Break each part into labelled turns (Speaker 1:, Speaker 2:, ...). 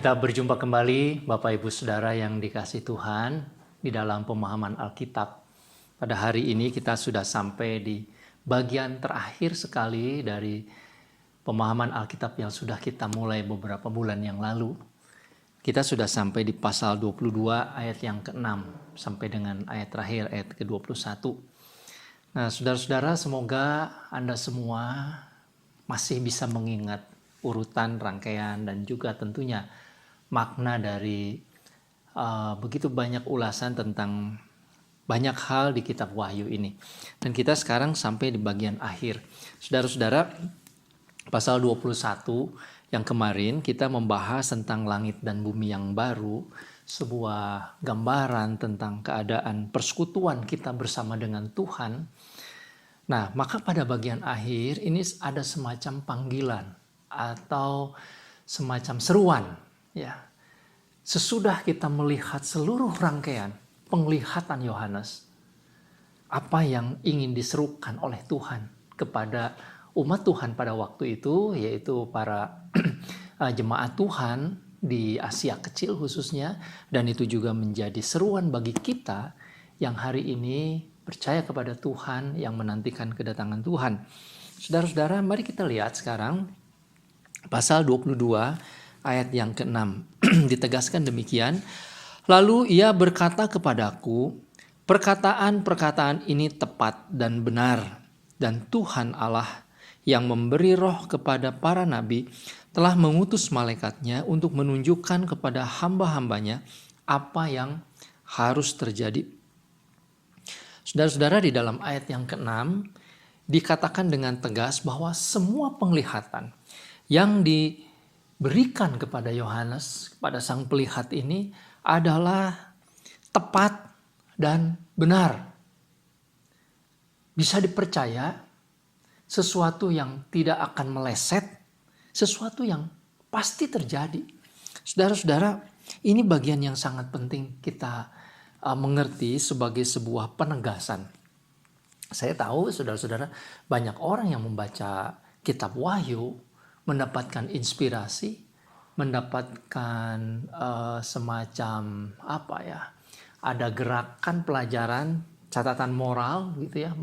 Speaker 1: Kita berjumpa kembali Bapak Ibu Saudara yang dikasihi Tuhan di dalam pemahaman Alkitab. Pada hari ini kita sudah sampai di bagian terakhir sekali dari pemahaman Alkitab yang sudah kita mulai beberapa bulan yang lalu. Kita sudah sampai di pasal 22 ayat yang ke-6 sampai dengan ayat terakhir ayat ke-21. Nah, saudara-saudara, semoga Anda semua masih bisa mengingat urutan, rangkaian, dan juga tentunya makna dari begitu banyak ulasan tentang banyak hal di kitab Wahyu ini. Dan kita sekarang sampai di bagian akhir. Saudara-saudara, pasal 21 yang kemarin kita membahas tentang langit dan bumi yang baru, sebuah gambaran tentang keadaan persekutuan kita bersama dengan Tuhan. Nah, maka pada bagian akhir ini ada semacam panggilan atau semacam seruan, ya. Sesudah kita melihat seluruh rangkaian penglihatan Yohanes, apa yang ingin diserukan oleh Tuhan kepada umat Tuhan pada waktu itu, yaitu para jemaat Tuhan di Asia Kecil khususnya, dan itu juga menjadi seruan bagi kita yang hari ini percaya kepada Tuhan, yang menantikan kedatangan Tuhan. Saudara-saudara, mari kita lihat sekarang pasal 22 ayat yang ke-6. Ditegaskan demikian, lalu ia berkata kepadaku, perkataan-perkataan ini tepat dan benar, dan Tuhan Allah yang memberi roh kepada para nabi telah mengutus malaikatnya untuk menunjukkan kepada hamba-hambanya apa yang harus terjadi. Saudara-saudara, di dalam ayat yang ke-6 dikatakan dengan tegas bahwa semua penglihatan yang diberikan kepada Yohanes, kepada sang pelihat ini adalah tepat dan benar. Bisa dipercaya, sesuatu yang tidak akan meleset, sesuatu yang pasti terjadi. Saudara-saudara, ini bagian yang sangat penting kita mengerti sebagai sebuah penegasan. Saya tahu saudara-saudara, banyak orang yang membaca kitab Wahyu mendapatkan inspirasi, mendapatkan semacam ada gerakan pelajaran, catatan moral gitu ya,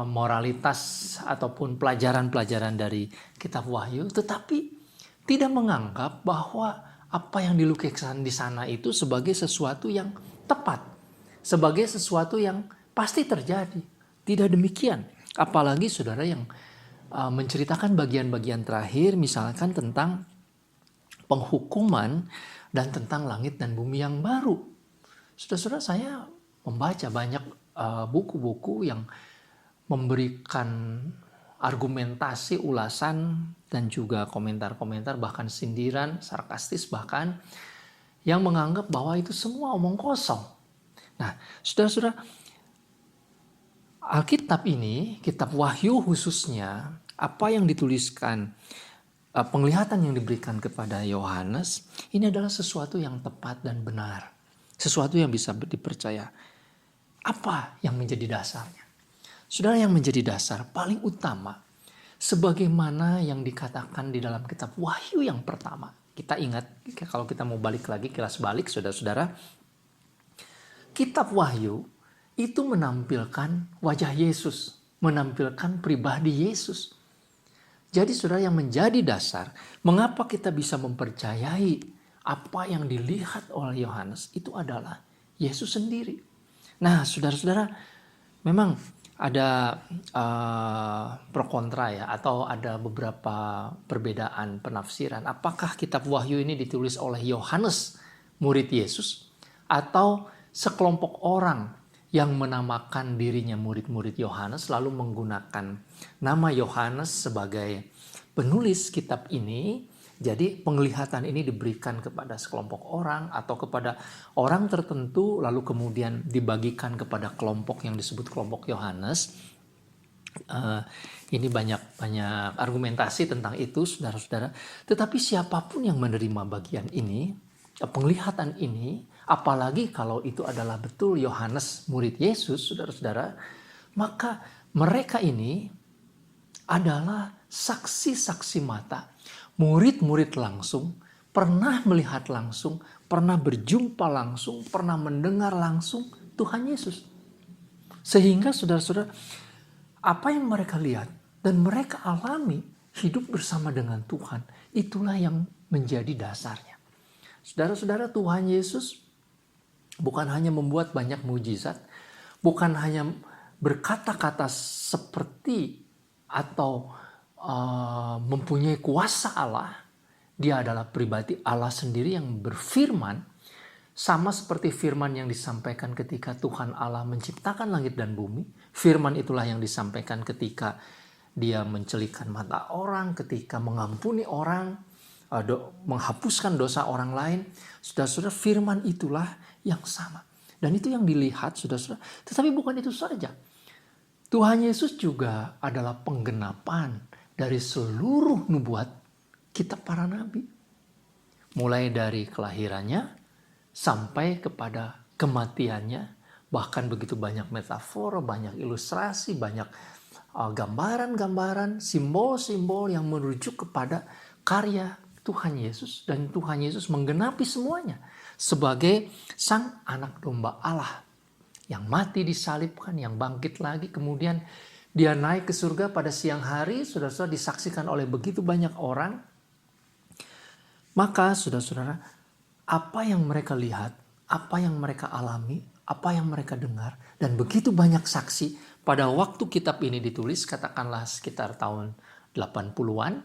Speaker 1: moralitas ataupun pelajaran-pelajaran dari kitab Wahyu, tetapi tidak menganggap bahwa apa yang dilukiskan di sana itu sebagai sesuatu yang tepat, sebagai sesuatu yang pasti terjadi. Tidak demikian. Apalagi saudara yang menceritakan bagian-bagian terakhir, misalkan tentang penghukuman dan tentang langit dan bumi yang baru. Saudara-saudara, saya membaca banyak buku-buku yang memberikan argumentasi, ulasan, dan juga komentar-komentar, bahkan sindiran, sarkastis bahkan, yang menganggap bahwa itu semua omong kosong. Nah, saudara-saudara, Alkitab ini, kitab Wahyu khususnya, apa yang dituliskan, penglihatan yang diberikan kepada Yohanes, ini adalah sesuatu yang tepat dan benar. Sesuatu yang bisa dipercaya. Apa yang menjadi dasarnya? Saudara, yang menjadi dasar paling utama, sebagaimana yang dikatakan di dalam kitab Wahyu yang pertama. Kita ingat, kalau kita mau balik lagi, kilas balik saudara-saudara, kitab Wahyu itu menampilkan wajah Yesus, menampilkan pribadi Yesus. Jadi saudara, yang menjadi dasar mengapa kita bisa mempercayai apa yang dilihat oleh Yohanes itu adalah Yesus sendiri. Nah, saudara-saudara, memang ada pro kontra ya, atau ada beberapa perbedaan penafsiran. Apakah kitab Wahyu ini ditulis oleh Yohanes, murid Yesus, atau sekelompok orang yang menamakan dirinya murid-murid Yohanes lalu menggunakan nama Yohanes sebagai penulis kitab ini. Jadi penglihatan ini diberikan kepada sekelompok orang atau kepada orang tertentu, lalu kemudian dibagikan kepada kelompok yang disebut kelompok Yohanes. Ini banyak argumentasi tentang itu, saudara-saudara. Tetapi siapapun yang menerima bagian ini, penglihatan ini, apalagi kalau itu adalah betul Yohanes murid Yesus, saudara-saudara, maka mereka ini adalah saksi-saksi mata, murid-murid langsung pernah melihat langsung, pernah berjumpa langsung, pernah mendengar langsung Tuhan Yesus. Sehingga saudara-saudara, apa yang mereka lihat dan mereka alami hidup bersama dengan Tuhan, itulah yang menjadi dasarnya. Saudara-saudara, Tuhan Yesus bukan hanya membuat banyak mujizat, bukan hanya berkata-kata seperti atau mempunyai kuasa Allah. Dia adalah pribadi Allah sendiri yang berfirman, sama seperti firman yang disampaikan ketika Tuhan Allah menciptakan langit dan bumi. Firman itulah yang disampaikan ketika dia mencelikan mata orang, ketika mengampuni orang, menghapuskan dosa orang lain. Saudara-saudara, firman itulah yang sama. Dan itu yang dilihat, saudara-saudara. Tetapi bukan itu saja. Tuhan Yesus juga adalah penggenapan dari seluruh nubuat kitab para nabi. Mulai dari kelahirannya sampai kepada kematiannya. Bahkan begitu banyak metafor, banyak ilustrasi, banyak gambaran-gambaran, simbol-simbol yang merujuk kepada karya Tuhan Yesus. Dan Tuhan Yesus menggenapi semuanya sebagai sang anak domba Allah yang mati disalibkan, yang bangkit lagi, kemudian dia naik ke surga pada siang hari, saudara-saudara, disaksikan oleh begitu banyak orang. Maka saudara-saudara, apa yang mereka lihat, apa yang mereka alami, apa yang mereka dengar, dan begitu banyak saksi pada waktu kitab ini ditulis, katakanlah sekitar tahun 80-an,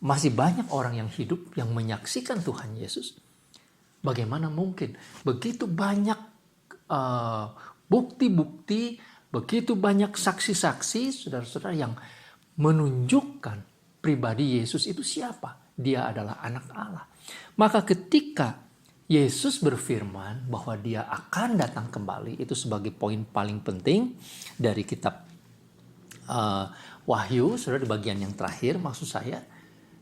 Speaker 1: masih banyak orang yang hidup yang menyaksikan Tuhan Yesus. Bagaimana mungkin begitu banyak bukti-bukti, begitu banyak saksi-saksi, saudara-saudara, yang menunjukkan pribadi Yesus itu siapa? Dia adalah anak Allah. Maka ketika Yesus berfirman bahwa dia akan datang kembali, itu sebagai poin paling penting dari kitab Wahyu, saudara, di bagian yang terakhir, maksud saya,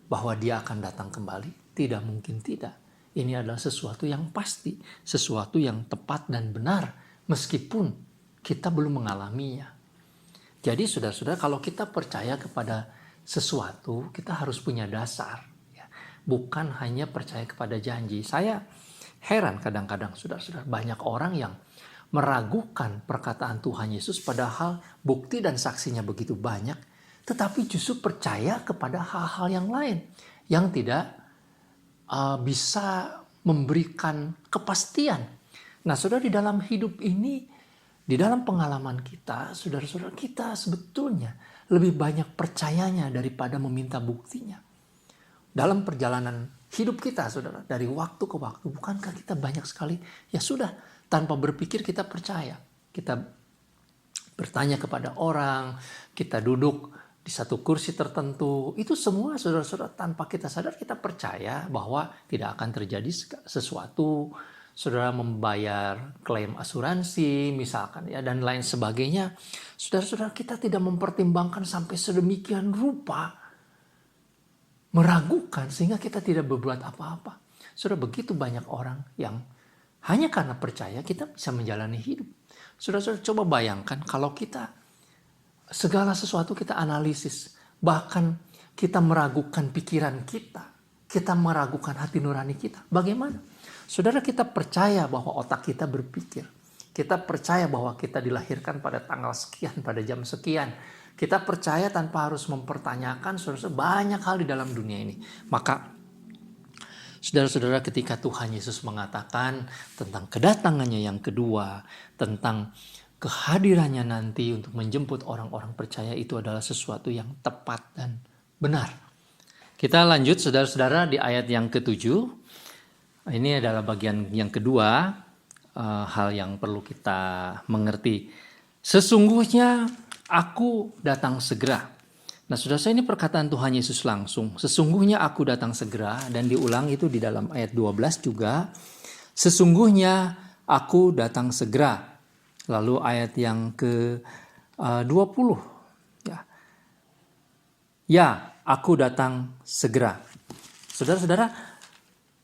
Speaker 1: bahwa dia akan datang kembali, tidak mungkin tidak. Ini adalah sesuatu yang pasti, sesuatu yang tepat dan benar, meskipun kita belum mengalaminya. Jadi saudara-saudara, kalau kita percaya kepada sesuatu, kita harus punya dasar. Ya. Bukan hanya percaya kepada janji. Saya heran kadang-kadang, saudara-saudara, banyak orang yang meragukan perkataan Tuhan Yesus, padahal bukti dan saksinya begitu banyak, tetapi justru percaya kepada hal-hal yang lain, yang tidak bisa memberikan kepastian. Nah, saudara, di dalam hidup ini, di dalam pengalaman kita, saudara-saudara, kita sebetulnya lebih banyak percayanya daripada meminta buktinya. Dalam perjalanan hidup kita, saudara, dari waktu ke waktu, bukankah kita banyak sekali, ya sudah, tanpa berpikir kita percaya. Kita bertanya kepada orang, kita duduk di satu kursi tertentu, itu semua, saudara-saudara, tanpa kita sadar kita percaya bahwa tidak akan terjadi sesuatu. Saudara membayar klaim asuransi misalkan, ya, dan lain sebagainya. Saudara-saudara, kita tidak mempertimbangkan sampai sedemikian rupa, meragukan sehingga kita tidak berbuat apa-apa. Saudara, begitu banyak orang yang hanya karena percaya kita bisa menjalani hidup. Saudara-saudara, coba bayangkan kalau kita segala sesuatu kita analisis, bahkan kita meragukan pikiran kita meragukan hati nurani kita. Bagaimana? Saudara, kita percaya bahwa otak kita berpikir. Kita percaya bahwa kita dilahirkan pada tanggal sekian, pada jam sekian. Kita percaya tanpa harus mempertanyakan, saudara, banyak hal di dalam dunia ini. Maka, saudara-saudara, ketika Tuhan Yesus mengatakan tentang kedatangannya yang kedua, tentang kehadirannya nanti untuk menjemput orang-orang percaya, itu adalah sesuatu yang tepat dan benar. Kita lanjut, saudara-saudara, di ayat yang ke-7. Ini adalah bagian yang kedua, hal yang perlu kita mengerti. Sesungguhnya aku datang segera. Nah, saudara, ini perkataan Tuhan Yesus langsung. Sesungguhnya aku datang segera, dan diulang itu di dalam ayat 12 juga. Sesungguhnya aku datang segera. Lalu ayat yang ke-20. Ya, aku datang segera. Saudara-saudara,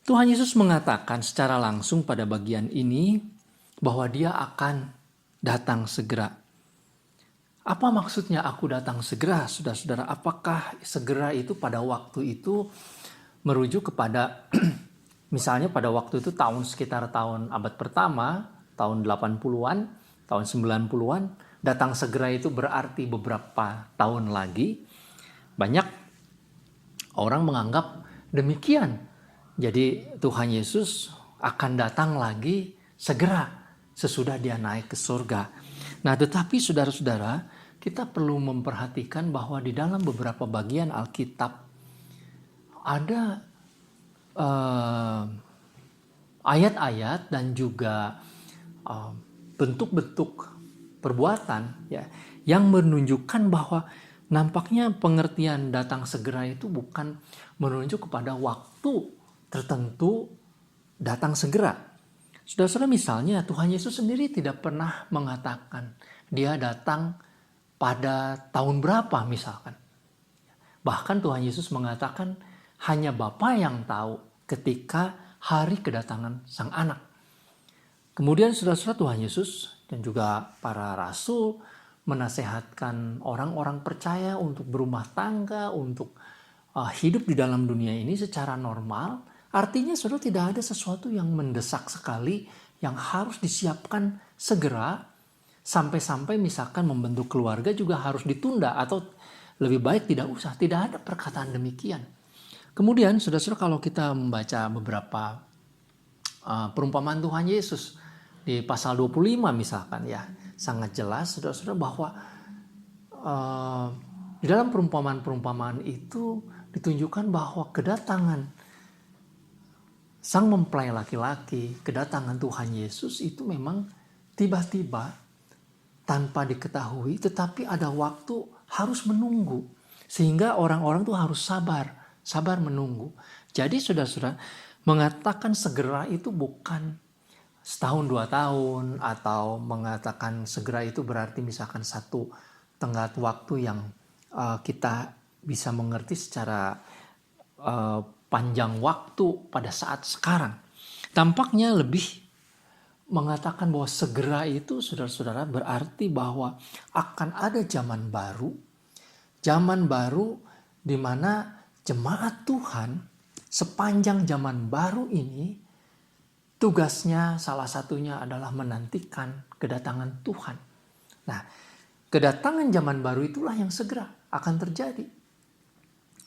Speaker 1: Tuhan Yesus mengatakan secara langsung pada bagian ini bahwa dia akan datang segera. Apa maksudnya aku datang segera, saudara-saudara? Apakah segera itu pada waktu itu merujuk kepada misalnya pada waktu itu sekitar tahun abad pertama, tahun 80-an, tahun 90-an, datang segera itu berarti beberapa tahun lagi. Banyak orang menganggap demikian. Jadi Tuhan Yesus akan datang lagi segera sesudah dia naik ke surga. Nah, tetapi saudara-saudara, kita perlu memperhatikan bahwa di dalam beberapa bagian Alkitab ada ayat-ayat dan juga bentuk-bentuk perbuatan ya yang menunjukkan bahwa nampaknya pengertian datang segera itu bukan menunjuk kepada waktu tertentu datang segera. Saudara-saudara, misalnya Tuhan Yesus sendiri tidak pernah mengatakan dia datang pada tahun berapa misalkan. Bahkan Tuhan Yesus mengatakan hanya Bapa yang tahu ketika hari kedatangan Sang Anak. Kemudian saudara-saudara, Tuhan Yesus dan juga para rasul menasehatkan orang-orang percaya untuk berumah tangga, untuk hidup di dalam dunia ini secara normal. Artinya saudara, tidak ada sesuatu yang mendesak sekali yang harus disiapkan segera, sampai-sampai misalkan membentuk keluarga juga harus ditunda atau lebih baik tidak usah. Tidak ada perkataan demikian. Kemudian saudara-saudara, kalau kita membaca beberapa perumpamaan Tuhan Yesus di pasal 25 misalkan ya, sangat jelas saudara-saudara bahwa di dalam perumpamaan-perumpamaan itu ditunjukkan bahwa kedatangan Sang mempelai laki-laki, kedatangan Tuhan Yesus itu memang tiba-tiba tanpa diketahui, tetapi ada waktu harus menunggu. Sehingga orang-orang tuh harus sabar menunggu. Jadi saudara-saudara, mengatakan segera itu bukan setahun 2 tahun, atau mengatakan segera itu berarti misalkan satu tenggat waktu yang kita bisa mengerti secara panjang waktu pada saat sekarang. Tampaknya lebih mengatakan bahwa segera itu saudara-saudara berarti bahwa akan ada zaman baru di mana jemaat Tuhan sepanjang zaman baru ini tugasnya salah satunya adalah menantikan kedatangan Tuhan. Nah, kedatangan zaman baru itulah yang segera akan terjadi.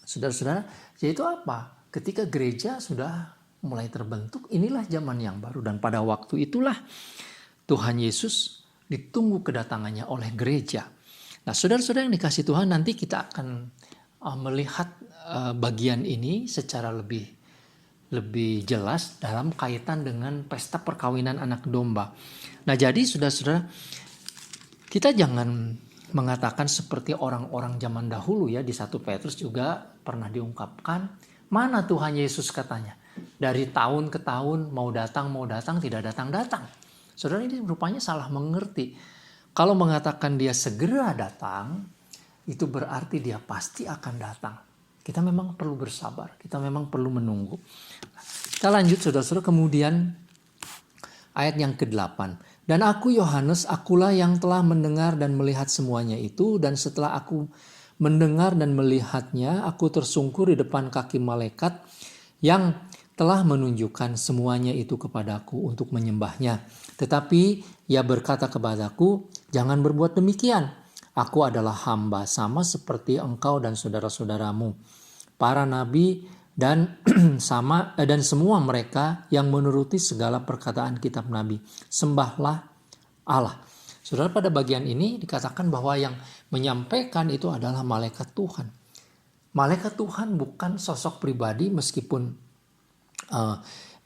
Speaker 1: Saudara-saudara, yaitu apa? Ketika gereja sudah mulai terbentuk, inilah zaman yang baru. Dan pada waktu itulah Tuhan Yesus ditunggu kedatangannya oleh gereja. Nah, saudara-saudara yang dikasih Tuhan, nanti kita akan melihat bagian ini secara lebih jelas dalam kaitan dengan pesta perkawinan anak domba. Nah, jadi saudara-saudara, kita jangan mengatakan seperti orang-orang zaman dahulu ya. Di 1 Petrus juga pernah diungkapkan, mana Tuhan Yesus katanya? Dari tahun ke tahun mau datang tidak datang. Saudara, ini rupanya salah mengerti. Kalau mengatakan dia segera datang, itu berarti dia pasti akan datang. Kita memang perlu bersabar, kita memang perlu menunggu. Kita lanjut saudara-saudara, kemudian ayat yang ke-8. Dan aku Yohanes, akulah yang telah mendengar dan melihat semuanya itu, dan setelah aku mendengar dan melihatnya, aku tersungkur di depan kaki malaikat yang telah menunjukkan semuanya itu kepadaku untuk menyembahnya. Tetapi ia berkata kepadaku, jangan berbuat demikian. Aku adalah hamba sama seperti engkau dan saudara-saudaramu, para nabi dan dan semua mereka yang menuruti segala perkataan kitab nabi. Sembahlah Allah. Saudara, pada bagian ini dikatakan bahwa yang menyampaikan itu adalah malaikat Tuhan. Malaikat Tuhan bukan sosok pribadi, meskipun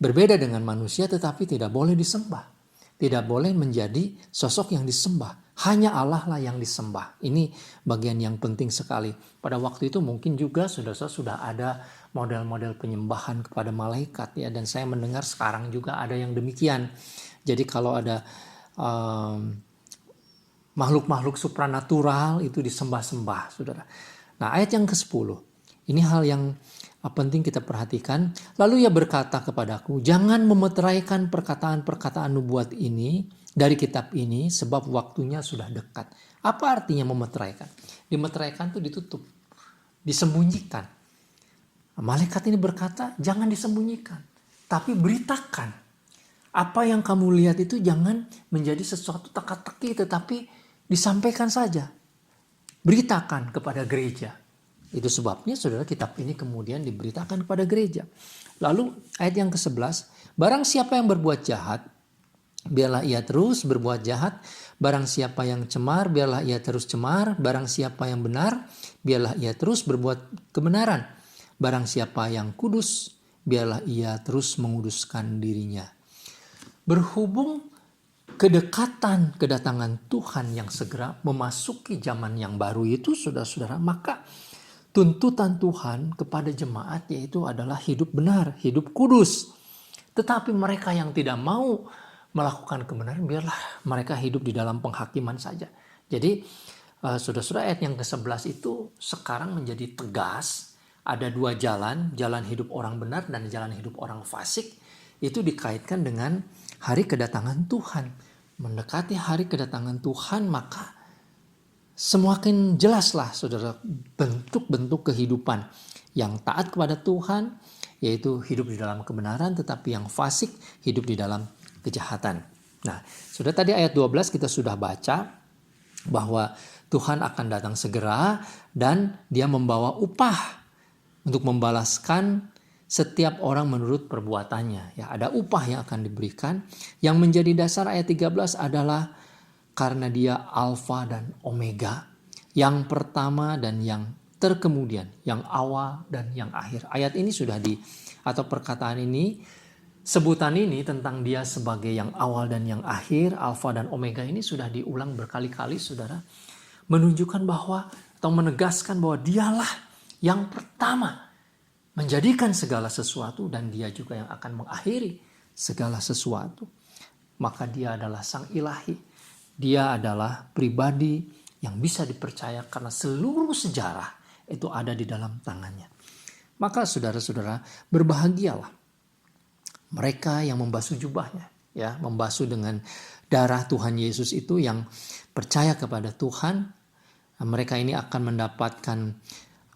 Speaker 1: berbeda dengan manusia, tetapi tidak boleh disembah. Tidak boleh menjadi sosok yang disembah. Hanya Allah lah yang disembah. Ini bagian yang penting sekali. Pada waktu itu mungkin juga saudara-saudara sudah ada model-model penyembahan kepada malaikat ya. Dan saya mendengar sekarang juga ada yang demikian. Jadi kalau ada makhluk-makhluk supranatural itu disembah-sembah, saudara. Nah, ayat yang ke-10. Ini hal yang penting kita perhatikan. Lalu ia berkata kepadaku, jangan memeteraikan perkataan-perkataan nubuat ini dari kitab ini, sebab waktunya sudah dekat. Apa artinya memeteraikan? Dimeteraikan itu ditutup, disembunyikan. Malaikat ini berkata, jangan disembunyikan, tapi beritakan. Apa yang kamu lihat itu jangan menjadi sesuatu teka-teki, tetapi disampaikan saja. Beritakan kepada gereja. Itu sebabnya saudara kitab ini kemudian diberitakan kepada gereja. Lalu ayat yang ke-11, barang siapa yang berbuat jahat, biarlah ia terus berbuat jahat. Barang siapa yang cemar, biarlah ia terus cemar. Barang siapa yang benar, biarlah ia terus berbuat kebenaran. Barang siapa yang kudus, biarlah ia terus menguduskan dirinya. Berhubung kedekatan kedatangan Tuhan yang segera memasuki zaman yang baru itu, saudara-saudara, maka tuntutan Tuhan kepada jemaat yaitu adalah hidup benar, hidup kudus. Tetapi mereka yang tidak mau melakukan kebenaran, biarlah mereka hidup di dalam penghakiman saja. Jadi saudara-saudara, ayat yang ke-11 itu sekarang menjadi tegas. Ada dua jalan, jalan hidup orang benar dan jalan hidup orang fasik. Itu dikaitkan dengan hari kedatangan Tuhan. Mendekati hari kedatangan Tuhan, maka semakin jelaslah saudara bentuk-bentuk kehidupan yang taat kepada Tuhan, yaitu hidup di dalam kebenaran, tetapi yang fasik hidup di dalam kejahatan. Nah, sudah tadi ayat 12 kita sudah baca bahwa Tuhan akan datang segera dan dia membawa upah untuk membalaskan setiap orang menurut perbuatannya. Ya, ada upah yang akan diberikan. Yang menjadi dasar ayat 13 adalah karena dia Alfa dan Omega, yang pertama dan yang terkemudian, yang awal dan yang akhir. Ayat ini sudah atau perkataan ini, sebutan ini tentang dia sebagai yang awal dan yang akhir, Alfa dan Omega ini sudah diulang berkali-kali, saudara. Menunjukkan bahwa atau menegaskan bahwa dialah yang pertama menjadikan segala sesuatu dan dia juga yang akan mengakhiri segala sesuatu. Maka dia adalah Sang Ilahi. Dia adalah pribadi yang bisa dipercaya karena seluruh sejarah itu ada di dalam tangannya. Maka saudara-saudara, berbahagialah mereka yang membasuh jubahnya, ya, membasuh dengan darah Tuhan Yesus itu, yang percaya kepada Tuhan. Mereka ini akan mendapatkan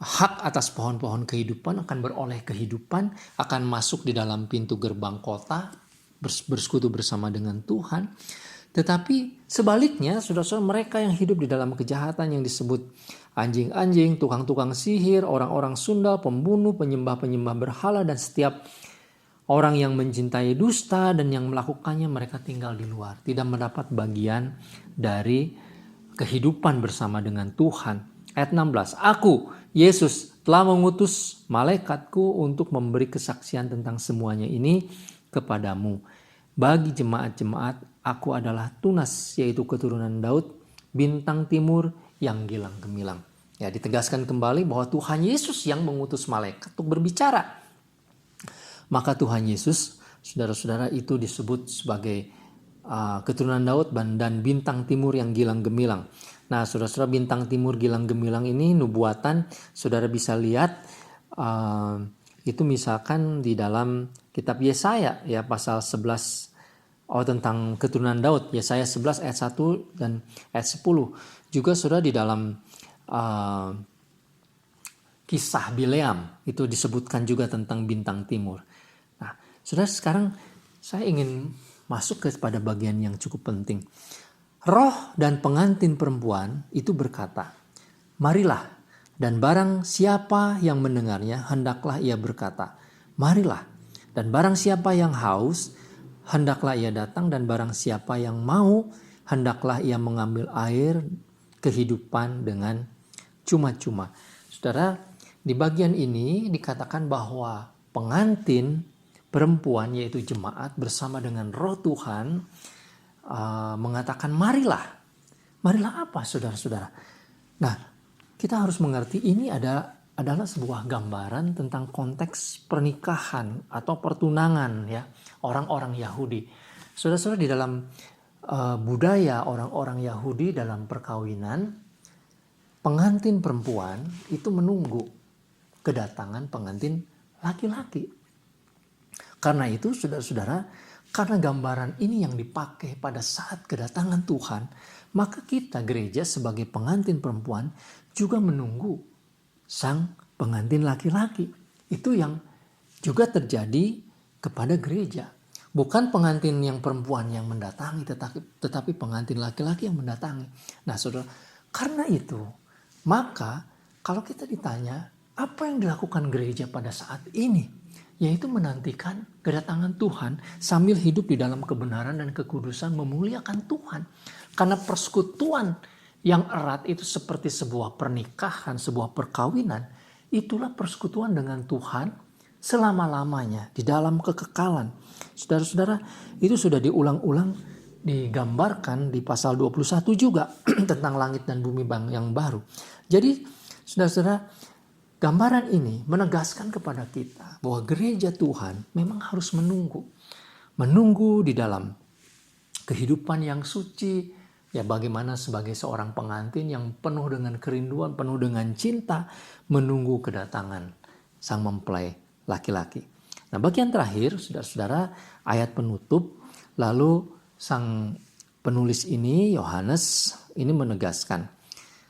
Speaker 1: hak atas pohon-pohon kehidupan, akan beroleh kehidupan, akan masuk di dalam pintu gerbang kota, bersekutu bersama dengan Tuhan. Tetapi sebaliknya, saudara-saudara, mereka yang hidup di dalam kejahatan yang disebut anjing-anjing, tukang-tukang sihir, orang-orang sundal, pembunuh, penyembah-penyembah berhala, dan setiap orang yang mencintai dusta dan yang melakukannya, mereka tinggal di luar, tidak mendapat bagian dari kehidupan bersama dengan Tuhan. Ayat 16, Aku, Yesus, telah mengutus malaikatku untuk memberi kesaksian tentang semuanya ini kepadamu. Bagi jemaat-jemaat, aku adalah tunas, yaitu keturunan Daud, bintang timur yang gilang gemilang. Ya, ditegaskan kembali bahwa Tuhan Yesus yang mengutus malaikat untuk berbicara. Maka Tuhan Yesus, saudara-saudara, itu disebut sebagai keturunan Daud dan bintang timur yang gilang gemilang. Nah, saudara-saudara, bintang timur gilang gemilang ini nubuatan, saudara bisa lihat itu misalkan di dalam kitab Yesaya, ya, pasal 11 tentang keturunan Daud, Yesaya 11 ayat 1 dan ayat 10. Juga saudara di dalam kisah Bileam itu disebutkan juga tentang bintang timur. Nah, saudara, sekarang saya ingin masuk kepada bagian yang cukup penting. Roh dan pengantin perempuan itu berkata, marilah, dan barang siapa yang mendengarnya, hendaklah ia berkata, marilah. Dan barang siapa yang haus, hendaklah ia datang. Dan barang siapa yang mau, hendaklah ia mengambil air kehidupan dengan cuma-cuma. Saudara, di bagian ini dikatakan bahwa pengantin perempuan, yaitu jemaat bersama dengan roh Tuhan, mengatakan marilah. Marilah apa, saudara-saudara? Nah, kita harus mengerti ini adalah sebuah gambaran tentang konteks pernikahan atau pertunangan, ya, orang-orang Yahudi. Saudara-saudara, di dalam budaya orang-orang Yahudi dalam perkawinan, pengantin perempuan itu menunggu kedatangan pengantin laki-laki. Karena itu, saudara-saudara, karena gambaran ini yang dipakai pada saat kedatangan Tuhan, maka kita gereja sebagai pengantin perempuan juga menunggu sang pengantin laki-laki. Itu yang juga terjadi kepada gereja. Bukan pengantin yang perempuan yang mendatangi, tetapi pengantin laki-laki yang mendatangi. Nah saudara, karena itu, maka kalau kita ditanya, apa yang dilakukan gereja pada saat ini? Yaitu menantikan kedatangan Tuhan sambil hidup di dalam kebenaran dan kekudusan, memuliakan Tuhan. Karena persekutuan yang erat itu seperti sebuah pernikahan, sebuah perkawinan. Itulah persekutuan dengan Tuhan selama-lamanya di dalam kekekalan. Saudara-saudara, itu sudah diulang-ulang digambarkan di pasal 21 juga tentang langit dan bumi yang baru. Jadi saudara-saudara, gambaran ini menegaskan kepada kita bahwa gereja Tuhan memang harus menunggu di dalam kehidupan yang suci, ya bagaimana sebagai seorang pengantin yang penuh dengan kerinduan, penuh dengan cinta, menunggu kedatangan sang mempelai laki-laki. Nah, bagian terakhir, saudara-saudara, ayat penutup, lalu sang penulis ini, Yohanes, ini menegaskan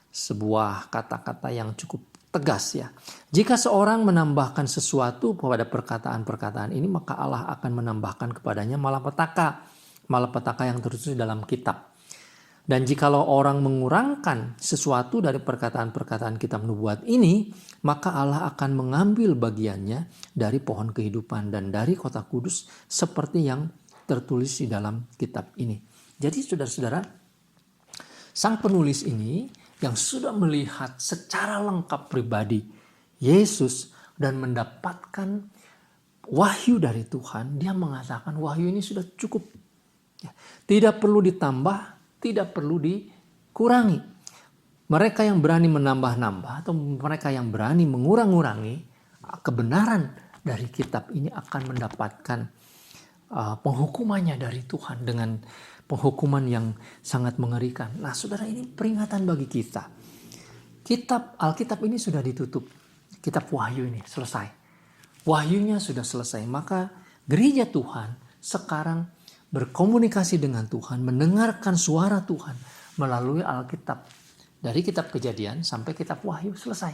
Speaker 1: sebuah kata-kata yang cukup tegas ya. Jika seorang menambahkan sesuatu pada perkataan-perkataan ini, maka Allah akan menambahkan kepadanya malapetaka yang tertulis dalam kitab. Dan jikalau orang mengurangkan sesuatu dari perkataan-perkataan kitab nubuat ini, maka Allah akan mengambil bagiannya dari pohon kehidupan dan dari kota kudus seperti yang tertulis di dalam kitab ini. Jadi saudara-saudara, sang penulis ini yang sudah melihat secara lengkap pribadi Yesus dan mendapatkan wahyu dari Tuhan, dia mengatakan wahyu ini sudah cukup. Tidak perlu ditambah, tidak perlu dikurangi. Mereka yang berani menambah-nambah atau mereka yang berani mengurang-urangi kebenaran dari kitab ini akan mendapatkan penghukumannya dari Tuhan dengan penghukuman yang sangat mengerikan. Nah saudara, ini peringatan bagi kita. Alkitab ini sudah ditutup. Kitab Wahyu ini selesai. Wahyunya sudah selesai. Maka gereja Tuhan sekarang berkomunikasi dengan Tuhan, mendengarkan suara Tuhan melalui Alkitab. Dari kitab Kejadian sampai kitab Wahyu selesai.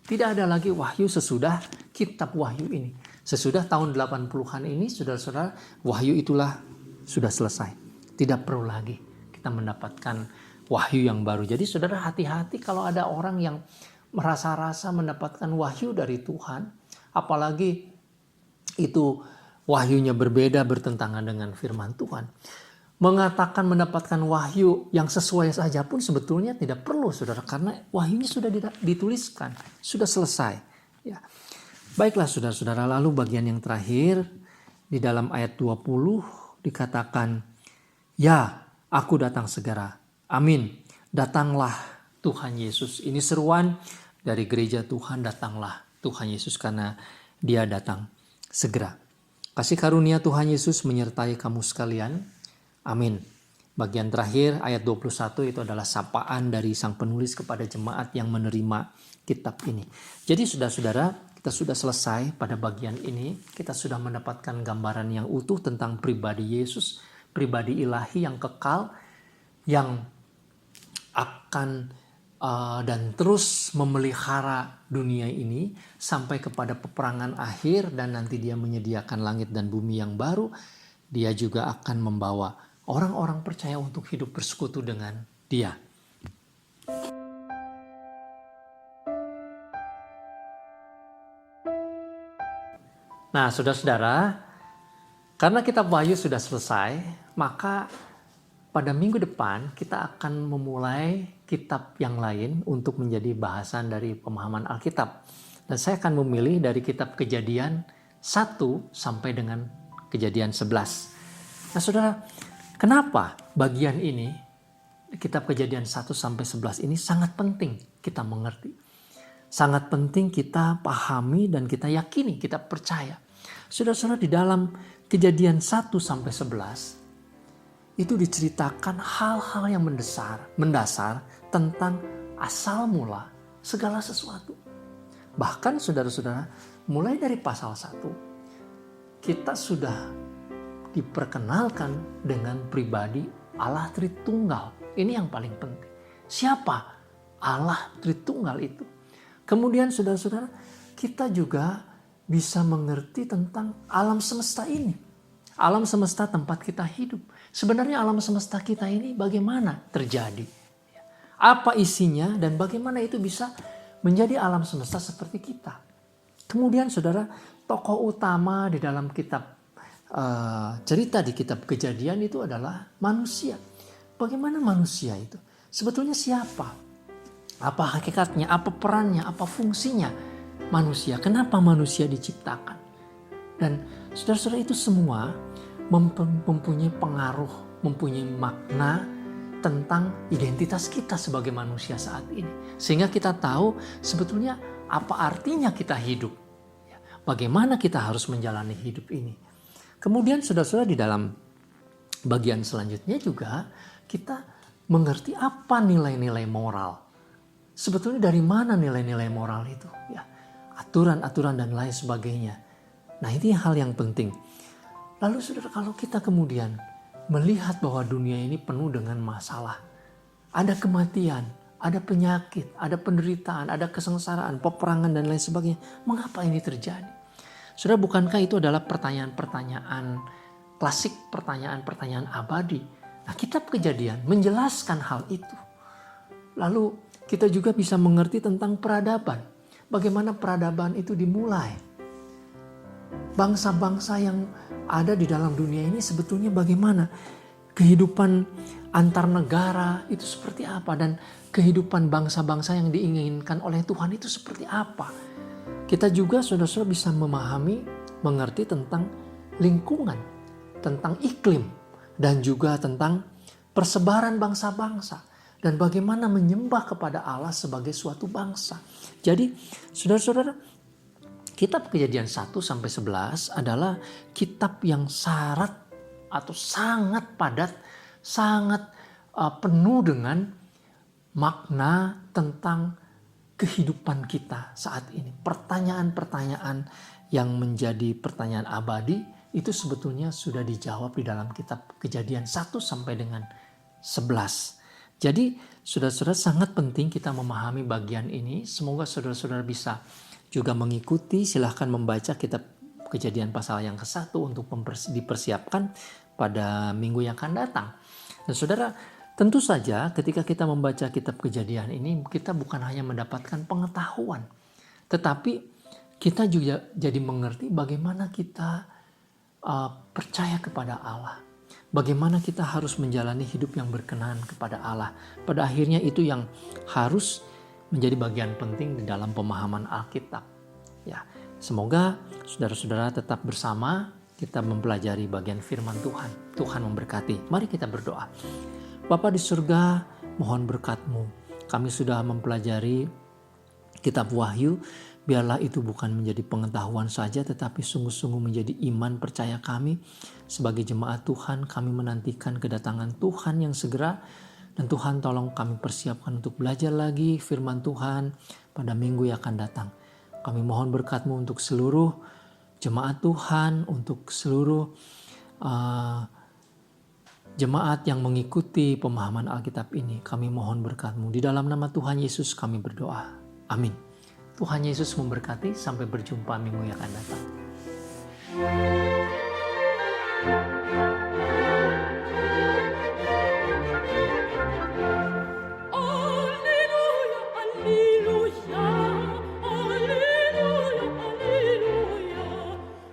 Speaker 1: Tidak ada lagi wahyu sesudah kitab Wahyu ini. Sesudah tahun 80-an ini, saudara-saudara, wahyu itulah sudah selesai. Tidak perlu lagi kita mendapatkan wahyu yang baru. Jadi saudara, hati-hati kalau ada orang yang merasa-rasa mendapatkan wahyu dari Tuhan, apalagi itu wahyunya berbeda, bertentangan dengan firman Tuhan. Mengatakan mendapatkan wahyu yang sesuai saja pun sebetulnya tidak perlu, saudara, karena wahyunya sudah dituliskan, sudah selesai. Ya. Baiklah saudara-saudara, lalu bagian yang terakhir di dalam ayat 20 dikatakan, ya, aku datang segera. Amin. Datanglah Tuhan Yesus. Ini seruan dari gereja Tuhan, datanglah Tuhan Yesus karena dia datang segera. Kasih karunia Tuhan Yesus menyertai kamu sekalian. Amin. Bagian terakhir ayat 21 itu adalah sapaan dari sang penulis kepada jemaat yang menerima kitab ini. Jadi saudara-saudara, kita sudah selesai pada bagian ini. Kita sudah mendapatkan gambaran yang utuh tentang pribadi Yesus, pribadi ilahi yang kekal, yang akan dan terus memelihara dunia ini sampai kepada peperangan akhir, dan nanti dia menyediakan langit dan bumi yang baru. Dia juga akan membawa orang-orang percaya untuk hidup bersekutu dengan dia. Nah, saudara-saudara, karena kitab Wahyu sudah selesai, maka pada minggu depan kita akan memulai kitab yang lain untuk menjadi bahasan dari pemahaman Alkitab. Dan saya akan memilih dari kitab Kejadian 1 sampai dengan Kejadian 11. Nah, saudara, kenapa bagian ini, kitab Kejadian 1 sampai 11 ini sangat penting kita mengerti. Sangat penting kita pahami dan kita yakini, kita percaya. Saudara-saudara, di dalam Kejadian 1 sampai 11 itu diceritakan hal-hal yang mendasar tentang asal mula segala sesuatu. Bahkan saudara-saudara, mulai dari pasal 1 kita sudah diperkenalkan dengan pribadi Allah Tritunggal. Ini yang paling penting. Siapa Allah Tritunggal itu? Kemudian saudara-saudara, kita juga bisa mengerti tentang alam semesta ini. Alam semesta tempat kita hidup. Sebenarnya alam semesta kita ini bagaimana terjadi? Apa isinya dan bagaimana itu bisa menjadi alam semesta seperti kita? Kemudian saudara, tokoh utama di dalam kitab cerita di kitab Kejadian itu adalah manusia. Bagaimana manusia itu? Sebetulnya siapa? Apa hakikatnya? Apa perannya? Apa fungsinya manusia? Kenapa manusia diciptakan? Dan saudara-saudara, itu semua mempunyai pengaruh, mempunyai makna tentang identitas kita sebagai manusia saat ini. Sehingga kita tahu sebetulnya apa artinya kita hidup. Bagaimana kita harus menjalani hidup ini. Kemudian saudara-saudara, di dalam bagian selanjutnya juga kita mengerti apa nilai-nilai moral. Sebetulnya dari mana nilai-nilai moral itu? Ya, aturan-aturan dan lain sebagainya. Nah, ini hal yang penting. Lalu saudara, kalau kita kemudian melihat bahwa dunia ini penuh dengan masalah. Ada kematian, ada penyakit, ada penderitaan, ada kesengsaraan, peperangan dan lain sebagainya. Mengapa ini terjadi? Saudara, bukankah itu adalah pertanyaan-pertanyaan klasik, pertanyaan-pertanyaan abadi? Nah, kitab Kejadian menjelaskan hal itu. Lalu kita juga bisa mengerti tentang peradaban. Bagaimana peradaban itu dimulai. Bangsa-bangsa yang ada di dalam dunia ini sebetulnya bagaimana. Kehidupan antar negara itu seperti apa. Dan kehidupan bangsa-bangsa yang diinginkan oleh Tuhan itu seperti apa. Kita juga saudara-saudara bisa memahami, mengerti tentang lingkungan, tentang iklim, dan juga tentang persebaran bangsa-bangsa. Dan bagaimana menyembah kepada Allah sebagai suatu bangsa. Jadi saudara-saudara, kitab Kejadian 1-11 adalah kitab yang syarat atau sangat padat, sangat penuh dengan makna tentang kehidupan kita saat ini. Pertanyaan-pertanyaan yang menjadi pertanyaan abadi itu sebetulnya sudah dijawab di dalam kitab Kejadian 1 sampai dengan 11. Jadi saudara-saudara, sangat penting kita memahami bagian ini. Semoga saudara-saudara bisa juga mengikuti. Silahkan membaca kitab Kejadian pasal yang ke-1 untuk dipersiapkan pada minggu yang akan datang. Dan saudara, tentu saja ketika kita membaca kitab Kejadian ini, kita bukan hanya mendapatkan pengetahuan, tetapi kita juga jadi mengerti bagaimana kita percaya kepada Allah. Bagaimana kita harus menjalani hidup yang berkenan kepada Allah. Pada akhirnya itu yang harus menjadi bagian penting di dalam pemahaman Alkitab. Ya, semoga saudara-saudara tetap bersama kita mempelajari bagian firman Tuhan. Tuhan memberkati. Mari kita berdoa. Bapa di surga, mohon berkat-Mu. Kami sudah mempelajari kitab Wahyu. Biarlah itu bukan menjadi pengetahuan saja, tetapi sungguh-sungguh menjadi iman percaya kami. Sebagai jemaat Tuhan, kami menantikan kedatangan Tuhan yang segera. Dan Tuhan, tolong kami persiapkan untuk belajar lagi firman Tuhan pada minggu yang akan datang. Kami mohon berkat-Mu untuk seluruh jemaat Tuhan, untuk seluruh jemaat yang mengikuti pemahaman Alkitab ini. Kami mohon berkat-Mu. Di dalam nama Tuhan Yesus kami berdoa. Amin. Tuhan Yesus memberkati. Sampai berjumpa minggu yang akan datang.